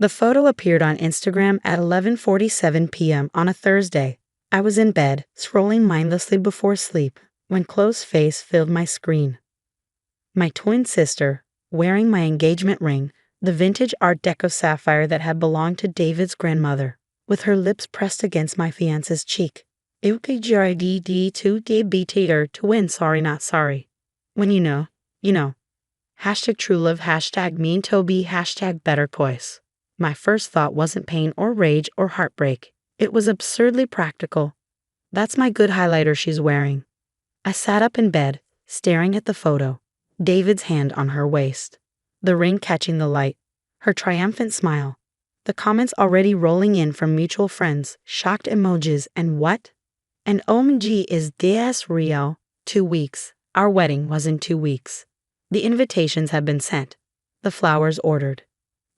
The photo appeared on Instagram at 11:47 p.m. on a Thursday. I was in bed, scrolling mindlessly before sleep, when Chloe's face filled my screen. My twin sister, wearing my engagement ring, the vintage Art Deco sapphire that had belonged to David's grandmother, with her lips pressed against my fiancé's cheek. to win, sorry not sorry. When you know. Hashtag true love, hashtag mean Toby, hashtag better choice. My first thought wasn't pain or rage or heartbreak. It was absurdly practical. That's my good highlighter she's wearing. I sat up in bed, staring at the photo, David's hand on her waist, the ring catching the light, her triumphant smile, the comments already rolling in from mutual friends, shocked emojis, and what? And OMG, is this real? 2 weeks. Our wedding was in 2 weeks. The invitations had been sent, the flowers ordered,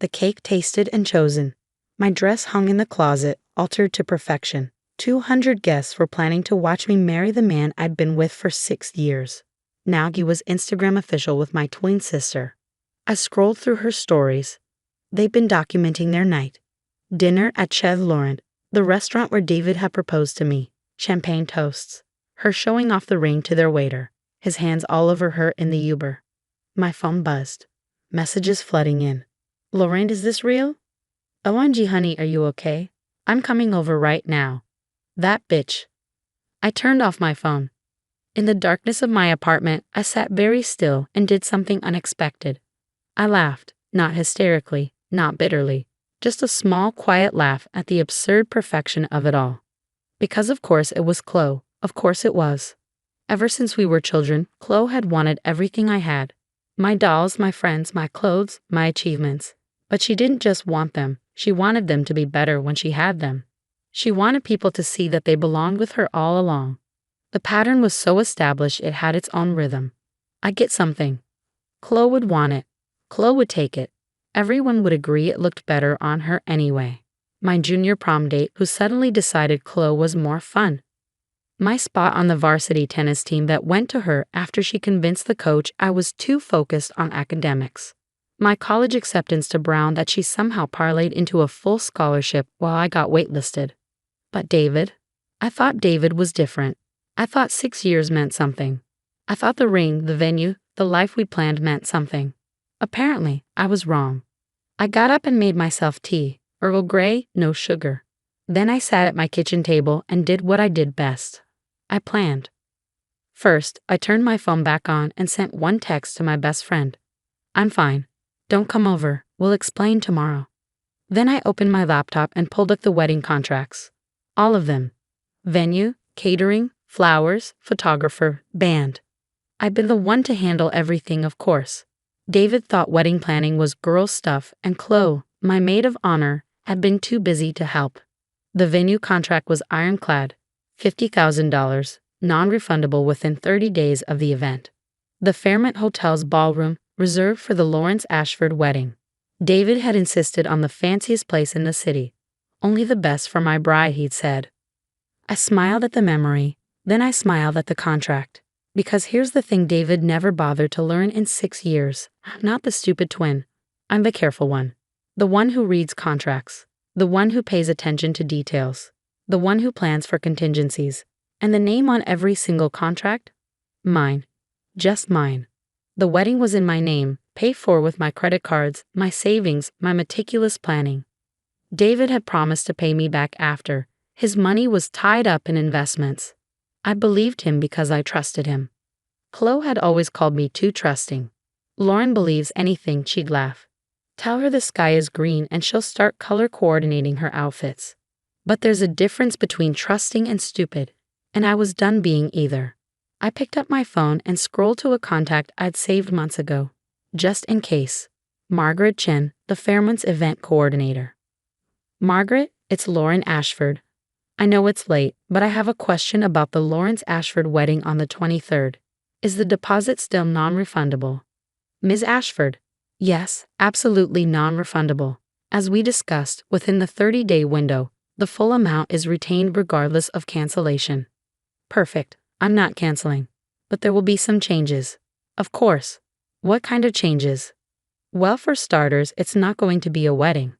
the cake tasted and chosen. My dress hung in the closet, altered to perfection. 200 guests were planning to watch me marry the man I'd been with for 6 years. Now he was Instagram official with my twin sister. I scrolled through her stories. They'd been documenting their night. Dinner at Chef Laurent, the restaurant where David had proposed to me. Champagne toasts. Her showing off the ring to their waiter, his hands all over her in the Uber. My phone buzzed. Messages flooding in. Laurent, is this real? OMG, honey, are you okay? I'm coming over right now. That bitch. I turned off my phone. In the darkness of my apartment, I sat very still and did something unexpected. I laughed, not hysterically, not bitterly, just a small, quiet laugh at the absurd perfection of it all. Because of course it was Chloe, of course it was. Ever since we were children, Chloe had wanted everything I had. My dolls, my friends, my clothes, my achievements. But she didn't just want them, she wanted them to be better when she had them. She wanted people to see that they belonged with her all along. The pattern was so established it had its own rhythm. I get something. Chloe would want it. Chloe would take it. Everyone would agree it looked better on her anyway. My junior prom date who suddenly decided Chloe was more fun. My spot on the varsity tennis team that went to her after she convinced the coach I was too focused on academics. My college acceptance to Brown that she somehow parlayed into a full scholarship while I got waitlisted. But David? I thought David was different. I thought 6 years meant something. I thought the ring, the venue, the life we planned meant something. Apparently, I was wrong. I got up and made myself tea. Earl Grey, no sugar. Then I sat at my kitchen table and did what I did best. I planned. First, I turned my phone back on and sent one text to my best friend. I'm fine. Don't come over. We'll explain tomorrow. Then I opened my laptop and pulled up the wedding contracts. All of them. Venue, catering, flowers, photographer, band. I'd been the one to handle everything, of course. David thought wedding planning was girl stuff, and Chloe, my maid of honor, had been too busy to help. The venue contract was ironclad, $50,000, non-refundable within 30 days of the event. The Fairmont Hotel's ballroom, reserved for the Lawrence Ashford wedding. David had insisted on the fanciest place in the city. Only the best for my bride, he'd said. I smiled at the memory, then I smiled at the contract. Because here's the thing David never bothered to learn in 6 years. I'm not the stupid twin. I'm the careful one. The one who reads contracts. The one who pays attention to details. The one who plans for contingencies. And the name on every single contract? Mine. Just mine. The wedding was in my name, paid for with my credit cards, my savings, my meticulous planning. David had promised to pay me back after. His money was tied up in investments. I believed him because I trusted him. Chloe had always called me too trusting. Lauren believes anything, she'd laugh. Tell her the sky is green and she'll start color coordinating her outfits. But there's a difference between trusting and stupid, and I was done being either. I picked up my phone and scrolled to a contact I'd saved months ago, just in case. Margaret Chen, the Fairmont's event coordinator. Margaret, it's Lauren Ashford. I know it's late, but I have a question about the Lawrence Ashford wedding on the 23rd. Is the deposit still non-refundable? Ms. Ashford. Yes, absolutely non-refundable. As we discussed, within the 30-day window, the full amount is retained regardless of cancellation. Perfect. I'm not canceling. But there will be some changes. Of course. What kind of changes? Well, for starters, it's not going to be a wedding.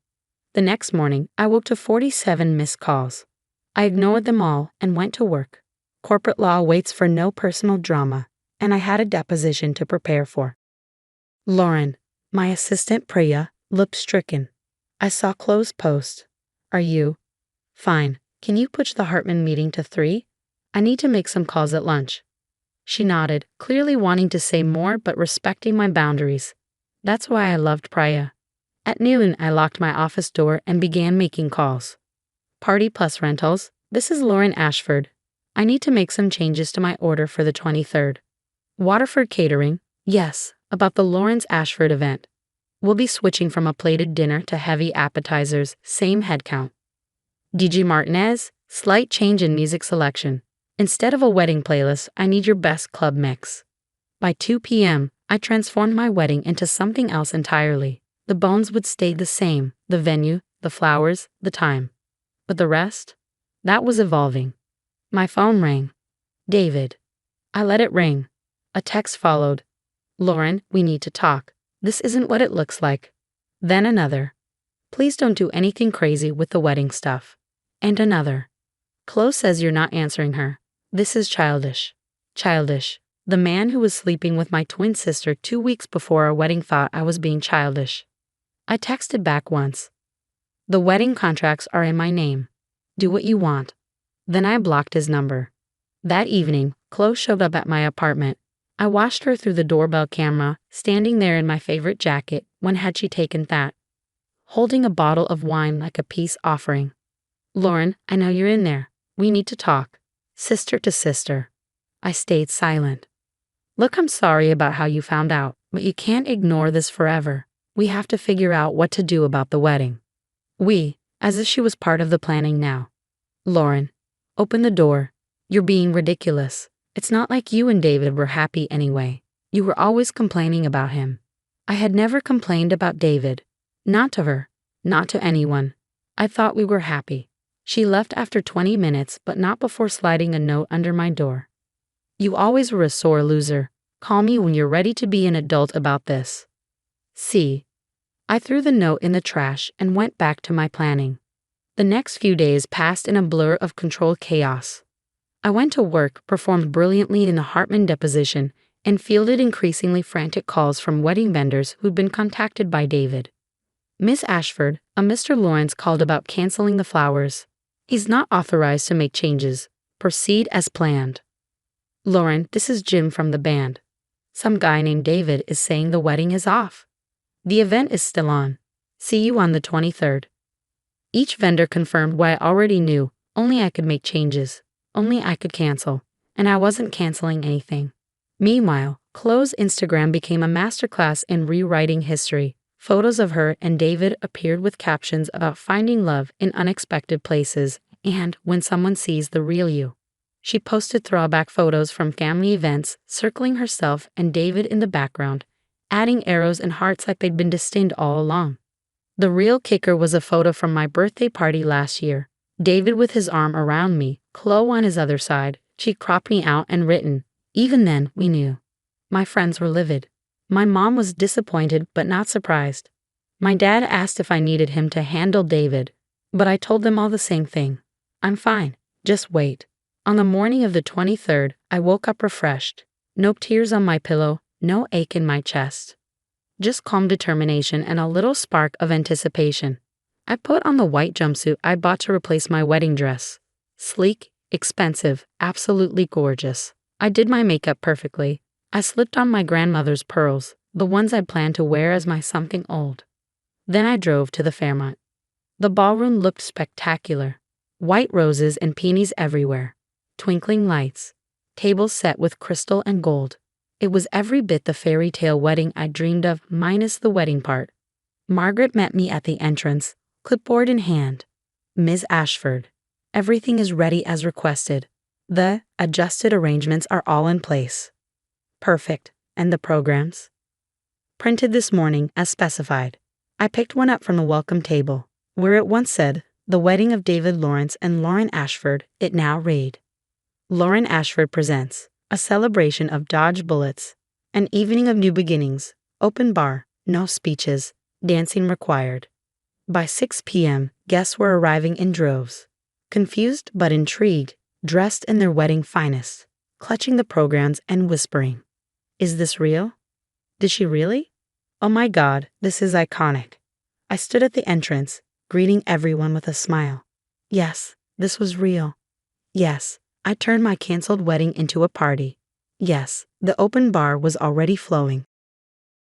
The next morning, I woke to 47 missed calls. I ignored them all and went to work. Corporate law waits for no personal drama, and I had a deposition to prepare for. Lauren, my assistant Priya, looked stricken. I saw closed post. Are you? Fine. Can you push the Hartman meeting to 3? I need to make some calls at lunch. She nodded, clearly wanting to say more but respecting my boundaries. That's why I loved Priya. At noon, I locked my office door and began making calls. Party Plus Rentals, this is Lauren Ashford. I need to make some changes to my order for the 23rd. Waterford Catering, yes, about the Lawrence Ashford event. We'll be switching from a plated dinner to heavy appetizers, same head count. DG Martinez, slight change in music selection. Instead of a wedding playlist, I need your best club mix. By 2 p.m., I transformed my wedding into something else entirely. The bones would stay the same, the venue, the flowers, the time. But the rest? That was evolving. My phone rang. David. I let it ring. A text followed. Lauren, we need to talk. This isn't what it looks like. Then another. Please don't do anything crazy with the wedding stuff. And another. Chloe says you're not answering her. This is childish. Childish. The man who was sleeping with my twin sister 2 weeks before our wedding thought I was being childish. I texted back once. The wedding contracts are in my name. Do what you want. Then I blocked his number. That evening, Chloe showed up at my apartment. I watched her through the doorbell camera, standing there in my favorite jacket. When had she taken that? Holding a bottle of wine like a peace offering. Lauren, I know you're in there. We need to talk. Sister to sister. I stayed silent. Look, I'm sorry about how you found out, but you can't ignore this forever. We have to figure out what to do about the wedding. We, as if she was part of the planning now. Lauren, open the door. You're being ridiculous. It's not like you and David were happy anyway. You were always complaining about him. I had never complained about David. Not to her. Not to anyone. I thought we were happy. She left after 20 minutes, but not before sliding a note under my door. You always were a sore loser. Call me when you're ready to be an adult about this. See. I threw the note in the trash and went back to my planning. The next few days passed in a blur of controlled chaos. I went to work, performed brilliantly in the Hartman deposition, and fielded increasingly frantic calls from wedding vendors who'd been contacted by David. Miss Ashford, a Mr. Lawrence called about canceling the flowers. He's not authorized to make changes. Proceed as planned. Lauren, this is Jim from the band. Some guy named David is saying the wedding is off. The event is still on. See you on the 23rd. Each vendor confirmed what I already knew. Only I could make changes. Only I could cancel. And I wasn't canceling anything. Meanwhile, Chloe's Instagram became a masterclass in rewriting history. Photos of her and David appeared with captions about finding love in unexpected places and when someone sees the real you. She posted throwback photos from family events, circling herself and David in the background, adding arrows and hearts like they'd been destined all along. The real kicker was a photo from my birthday party last year. David with his arm around me, Chloe on his other side. She cropped me out and written, "Even then, we knew." My friends were livid. My mom was disappointed but not surprised. My dad asked if I needed him to handle David, but I told them all the same thing. I'm fine, just wait. On the morning of the 23rd, I woke up refreshed. No tears on my pillow, no ache in my chest. Just calm determination and a little spark of anticipation. I put on the white jumpsuit I bought to replace my wedding dress. Sleek, expensive, absolutely gorgeous. I did my makeup perfectly. I slipped on my grandmother's pearls, the ones I planned to wear as my something old. Then I drove to the Fairmont. The ballroom looked spectacular. White roses and peonies everywhere. Twinkling lights. Tables set with crystal and gold. It was every bit the fairy tale wedding I dreamed of, minus the wedding part. Margaret met me at the entrance, clipboard in hand. Ms. Ashford. Everything is ready as requested. The adjusted arrangements are all in place. Perfect. And the programs? Printed this morning as specified. I picked one up from the welcome table. Where it once said, "The wedding of David Lawrence and Lauren Ashford," it now read, "Lauren Ashford presents a celebration of dodge bullets, an evening of new beginnings, open bar, no speeches, dancing required." By 6 p.m., guests were arriving in droves. Confused but intrigued, dressed in their wedding finest, clutching the programs and whispering, "Is this real? Did she really? Oh my God, this is iconic." I stood at the entrance, greeting everyone with a smile. Yes, this was real. Yes, I turned my canceled wedding into a party. Yes, the open bar was already flowing.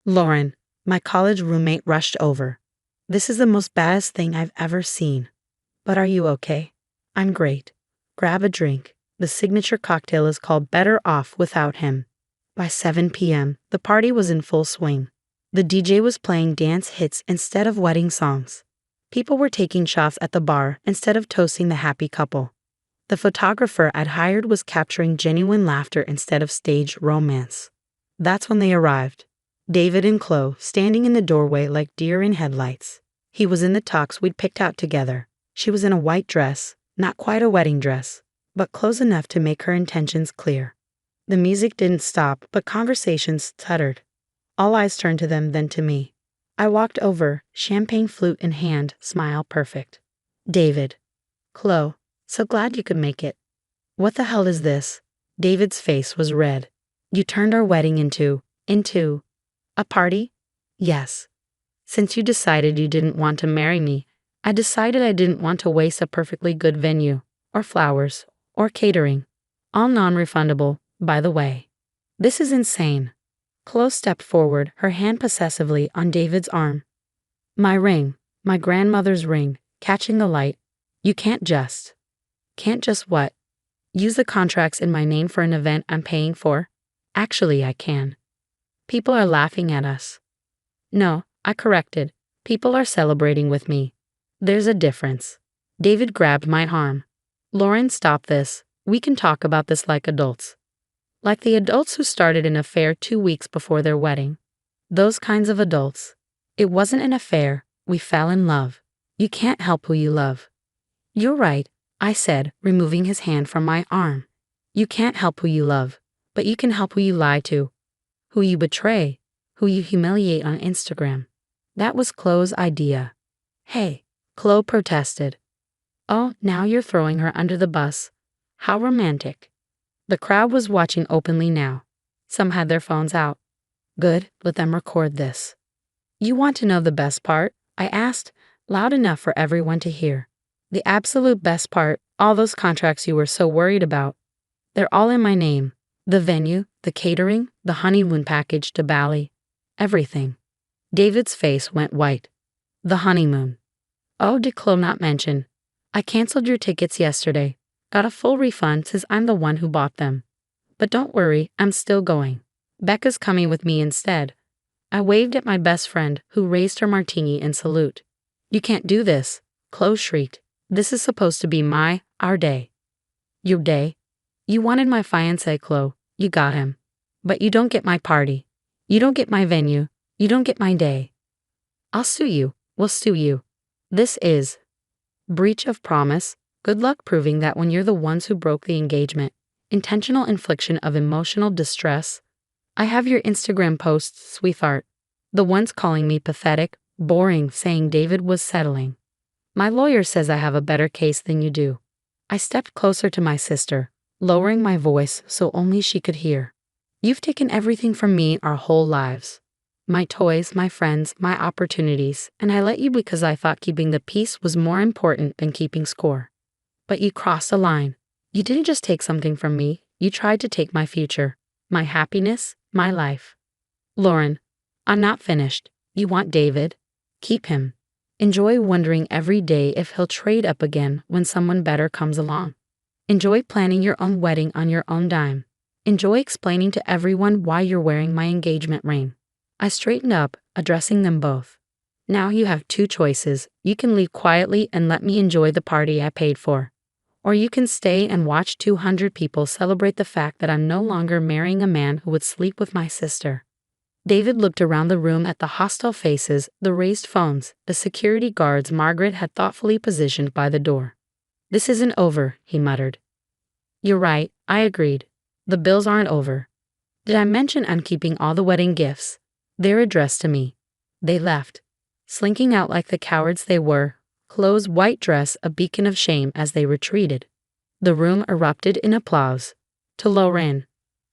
Lauren, my college roommate, rushed over. "This is the most baddest thing I've ever seen. But are you okay?" "I'm great. Grab a drink. The signature cocktail is called Better Off Without Him." By 7 p.m., the party was in full swing. The DJ was playing dance hits instead of wedding songs. People were taking shots at the bar instead of toasting the happy couple. The photographer I'd hired was capturing genuine laughter instead of staged romance. That's when they arrived. David and Chloe, standing in the doorway like deer in headlights. He was in the tux we'd picked out together. She was in a white dress, not quite a wedding dress, but close enough to make her intentions clear. The music didn't stop, but conversations stuttered. All eyes turned to them, then to me. I walked over, champagne flute in hand, smile perfect. "David." "Chloe, so glad you could make it." "What the hell is this?" David's face was red. "You turned our wedding into a party?" "Yes. Since you decided you didn't want to marry me, I decided I didn't want to waste a perfectly good venue, or flowers, or catering. All non-refundable, by the way." "This is insane." Chloe stepped forward, her hand possessively on David's arm. "My ring, my grandmother's ring, catching the light. You can't just." "Can't just what?" "Use the contracts in my name for an event I'm paying for?" "Actually, I can." "People are laughing at us." "No," I corrected. "People are celebrating with me. There's a difference." David grabbed my arm. "Lauren, stop this. We can talk about this like adults. Like the adults who started an affair 2 weeks before their wedding. Those kinds of adults. It wasn't an affair. We fell in love. You can't help who you love." "You're right," I said, removing his hand from my arm. "You can't help who you love, but you can help who you lie to, who you betray, who you humiliate on Instagram." That was Chloe's idea. "Hey," Chloe protested. "Oh, now you're throwing her under the bus. How romantic." The crowd was watching openly now. Some had their phones out. "Good, let them record this." "You want to know the best part?" I asked, loud enough for everyone to hear. "The absolute best part, all those contracts you were so worried about. They're all in my name. The venue, the catering, the honeymoon package to Bali. Everything." David's face went white. "The honeymoon. Oh, did Chloe not mention? I canceled your tickets yesterday. Got a full refund since I'm the one who bought them. But don't worry, I'm still going. Becca's coming with me instead." I waved at my best friend, who raised her martini in salute. "You can't do this," Chloe shrieked. "This is supposed to be our day." "Your day? You wanted my fiancé, Chloe. You got him. But you don't get my party. You don't get my venue. You don't get my day." "I'll sue you. We'll sue you. This is breach of promise. Good luck proving that when you're the ones who broke the engagement. Intentional infliction of emotional distress. I have your Instagram posts, sweetheart. The ones calling me pathetic, boring, saying David was settling. My lawyer says I have a better case than you do." I stepped closer to my sister, lowering my voice so only she could hear. "You've taken everything from me our whole lives. My toys, my friends, my opportunities, and I let you because I thought keeping the peace was more important than keeping score. But you crossed a line. You didn't just take something from me, you tried to take my future, my happiness, my life." "Lauren, I'm not finished. You want David? Keep him. Enjoy wondering every day if he'll trade up again when someone better comes along. Enjoy planning your own wedding on your own dime. Enjoy explaining to everyone why you're wearing my engagement ring." I straightened up, addressing them both. "Now you have 2 choices. You can leave quietly and let me enjoy the party I paid for. Or you can stay and watch 200 people celebrate the fact that I'm no longer marrying a man who would sleep with my sister." David looked around the room at the hostile faces, the raised phones, the security guards Margaret had thoughtfully positioned by the door. "This isn't over," he muttered. "You're right," I agreed. "The bills aren't over. Did I mention I'm keeping all the wedding gifts? They're addressed to me." They left. slinking out like the cowards they were, Chloe's white dress a beacon of shame as they retreated. The room erupted in applause. To Lorraine,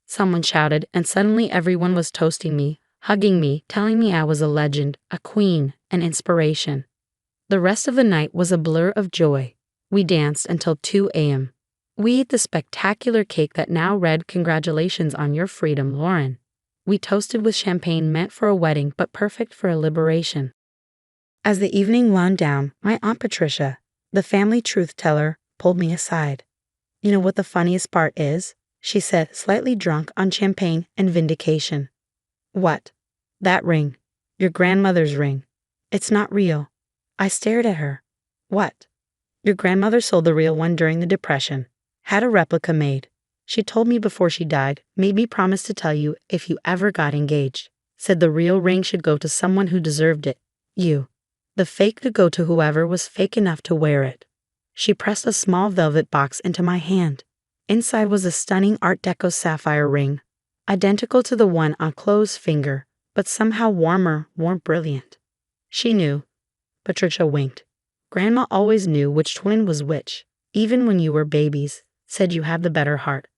someone shouted, and suddenly everyone was toasting me, hugging me, telling me I was a legend, a queen, an inspiration. The rest of the night was a blur of joy. We danced until 2 a.m. We ate the spectacular cake that now read, "Congratulations on your freedom, Lauren." We toasted with champagne meant for a wedding but perfect for a liberation. As the evening wound down, my Aunt Patricia, the family truth teller, pulled me aside. "You know what the funniest part is?" she said, slightly drunk on champagne and vindication. "What?" "That ring. Your grandmother's ring. It's not real." I stared at her. "What?" "Your grandmother sold the real one during the Depression. Had a replica made. She told me before she died, made me promise to tell you if you ever got engaged. Said the real ring should go to someone who deserved it. You. The fake could go to whoever was fake enough to wear it." She pressed a small velvet box into my hand. Inside was a stunning Art Deco sapphire ring, identical to the one on Chloe's finger, but somehow warmer, more brilliant. She knew. Patricia winked. "Grandma always knew which twin was which, even when you were babies. Said you had the better heart."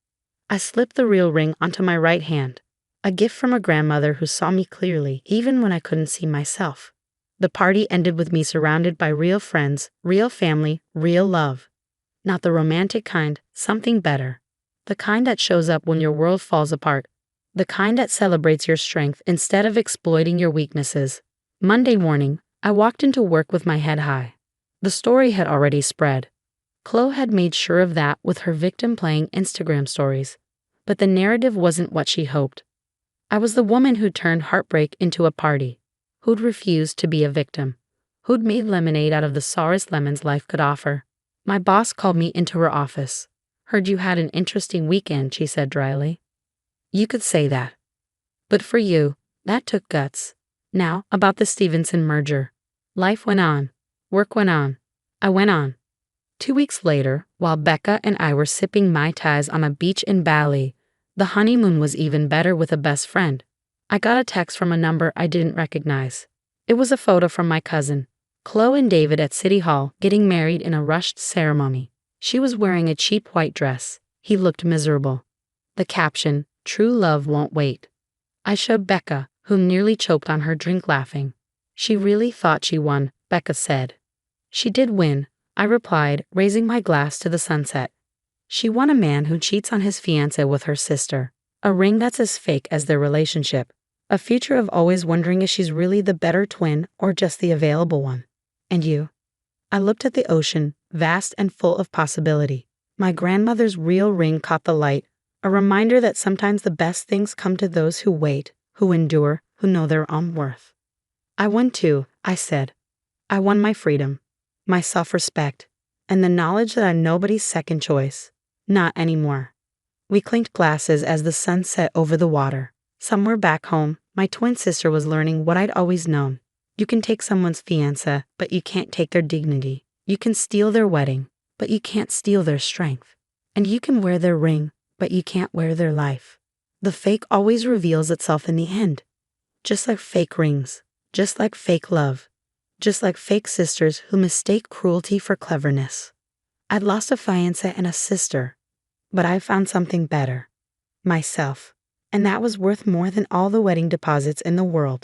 I slipped the real ring onto my right hand, a gift from a grandmother who saw me clearly, even when I couldn't see myself. The party ended with me surrounded by real friends, real family, real love. Not the romantic kind, something better. The kind that shows up when your world falls apart. The kind that celebrates your strength instead of exploiting your weaknesses. Monday morning, I walked into work with my head high. The story had already spread. Chloe had made sure of that with her victim playing Instagram stories. But the narrative wasn't what she hoped. I was the woman who turned heartbreak into a party, who'd refused to be a victim, who'd made lemonade out of the sourest lemons life could offer. My boss called me into her office. "Heard you had an interesting weekend," she said dryly. "You could say that. But for you, that took guts. Now, about the Stevenson merger." Life went on. Work went on. I went on. 2 weeks later, while Becca and I were sipping Mai Tais on a beach in Bali, the honeymoon was even better with a best friend, I got a text from a number I didn't recognize. It was a photo from my cousin, Chloe and David at City Hall getting married in a rushed ceremony. She was wearing a cheap white dress. He looked miserable. The caption, "True love won't wait." I showed Becca, who nearly choked on her drink laughing. "She really thought she won," Becca said. "She did win," I replied, raising my glass to the sunset. "She won a man who cheats on his fiancé with her sister. A ring that's as fake as their relationship. A future of always wondering if she's really the better twin or just the available one. And you?" I looked at the ocean, vast and full of possibility. My grandmother's real ring caught the light, a reminder that sometimes the best things come to those who wait, who endure, who know their own worth. "I won too," I said. "I won my freedom, my self-respect, and the knowledge that I'm nobody's second choice. Not anymore." We clinked glasses as the sun set over the water. Somewhere back home, my twin sister was learning what I'd always known. You can take someone's fiancé, but you can't take their dignity. You can steal their wedding, but you can't steal their strength. And you can wear their ring, but you can't wear their life. The fake always reveals itself in the end. Just like fake rings, just like fake love, just like fake sisters who mistake cruelty for cleverness. I'd lost a fiancé and a sister, but I found something better. Myself. And that was worth more than all the wedding deposits in the world.